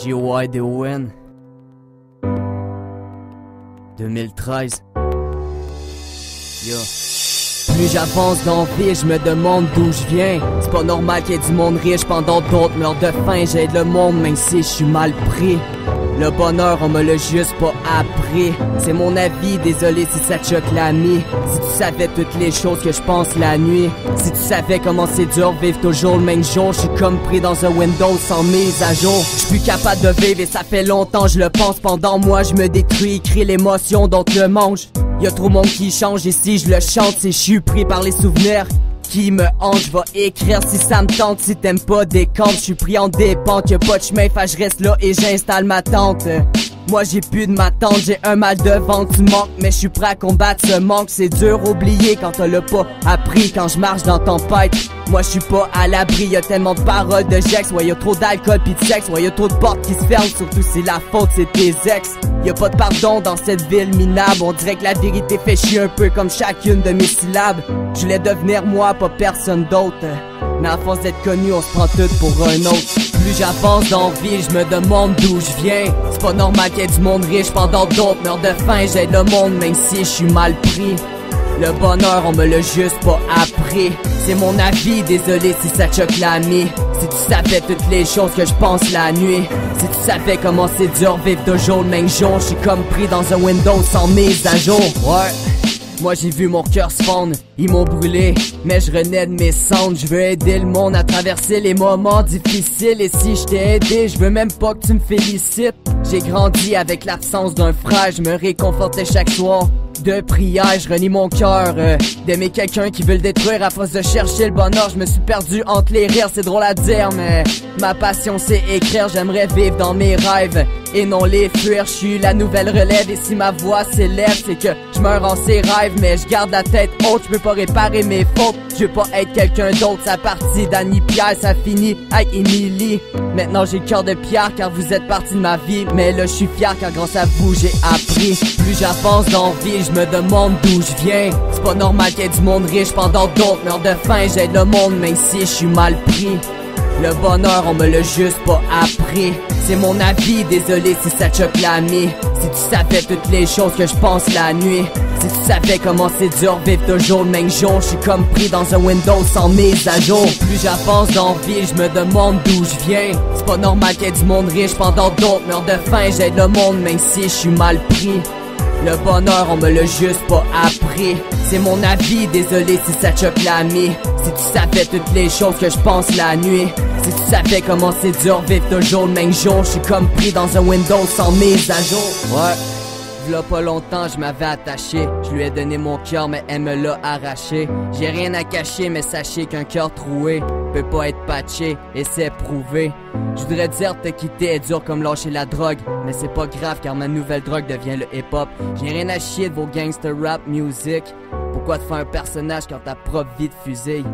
G.Y.D.O.N 2013. Yo. Plus j'avance dans la vie, je me demande d'où je viens. C'est pas normal qu'il y ait du monde riche pendant d'autres meurent de faim. J'aide le monde même si je suis mal pris. Le bonheur, on me l'a juste pas appris. C'est mon avis, désolé si ça te choque l'ami. Si tu savais toutes les choses que je pense la nuit. Si tu savais comment c'est dur vivre toujours le même jour. Je suis comme pris dans un Windows sans mise à jour. Je suis plus capable de vivre et ça fait longtemps je le pense. Pendant moi je me détruis, écris l'émotion donc le mange. Y'a trop de monde qui change et si je le chante c'est je suis pris par les souvenirs qui me hantent. Je vais écrire si ça me tente. Si t'aimes pas des comptes, je suis pris en dépente. Y'a pas de chemin, je reste là et j'installe ma tente. Moi j'ai plus de ma tente, j'ai un mal de ventre, tu manques, mais je suis prêt à combattre ce manque. C'est dur oublier quand on l'a pas appris. Quand je marche dans tempête, moi je suis pas à l'abri. Y'a tellement de paroles de gex, ouais y'a trop d'alcool pis de sexe, ouais y'a trop de portes qui se ferment. Surtout si la faute c'est tes ex. Y'a pas de pardon dans cette ville minable. On dirait que la vérité fait chier un peu comme chacune de mes syllabes. Je voulais devenir moi, pas personne d'autre. Mais à force d'être connu, on se prend tout pour un autre. Plus j'avance dans la vie, je me demande d'où je viens. C'est pas normal qu'il y ait du monde riche pendant d'autres meurent de faim. J'aide le monde même si je suis mal pris. Le bonheur, on me l'a juste pas appris. C'est mon avis, désolé si ça te choque l'ami. Si tu savais toutes les choses que je pense la nuit. Si tu savais comment c'est dur vivre toujours le même jour. Je suis comme pris dans un Windows sans mise à jour. Ouais. Moi j'ai vu mon cœur se fondre, ils m'ont brûlé, mais je renais de mes cendres. Je veux aider le monde à traverser les moments difficiles. Et si je t'ai aidé, je veux même pas que tu me félicites. J'ai grandi avec l'absence d'un frère, je me réconfortais chaque soir de prière, je renie mon cœur d'aimer quelqu'un qui veut le détruire à force de chercher le bonheur. Je me suis perdu entre les rires, c'est drôle à dire, mais ma passion c'est écrire. J'aimerais vivre dans mes rêves et non les fuir. Je suis la nouvelle relève et si ma voix s'élève, c'est que je meurs en ces rêves. Mais je garde la tête haute, je peux pas réparer mes fautes. Je veux pas être quelqu'un d'autre, ça partit d'Annie Pierre, ça finit avec Emily. Maintenant j'ai le cœur de pierre car vous êtes partie de ma vie. Mais là je suis fier car grâce à vous j'ai appris. Plus j'avance dans la vie, je me demande d'où je viens. C'est pas normal qu'il y ait du monde riche pendant d'autres meurent de faim. J'aide le monde même si je suis mal pris. Le bonheur, on me l'a juste pas appris. C'est mon avis, désolé si ça te choque l'ami. Si tu savais toutes les choses que je pense la nuit. Si tu savais comment c'est dur vivre toujours le même jour. Je suis comme pris dans un Windows sans mise à jour. Plus j'avance dans la vie, je me demande d'où je viens. C'est pas normal qu'il y ait du monde riche pendant d'autres meurent de faim. J'aide le monde même si je suis mal pris. Le bonheur, on me l'a juste pas appris. C'est mon avis, désolé si ça te choque l'ami. Si tu savais toutes les choses que je pense la nuit. Si tu savais comment c'est dur vivre toujours le même jour. Je suis comme pris dans un Windows sans mise à jour. Ouais. V'là pas longtemps, je m'avais attaché. Je lui ai donné mon cœur, mais elle me l'a arraché. J'ai rien à cacher, mais sachez qu'un cœur troué peut pas être patché, et c'est prouvé. Je voudrais dire te quitter est dur comme lâcher la drogue, mais c'est pas grave car ma nouvelle drogue devient le hip-hop. J'ai rien à chier de vos gangster rap music. Pourquoi te faire un personnage quand ta propre vie de fusille?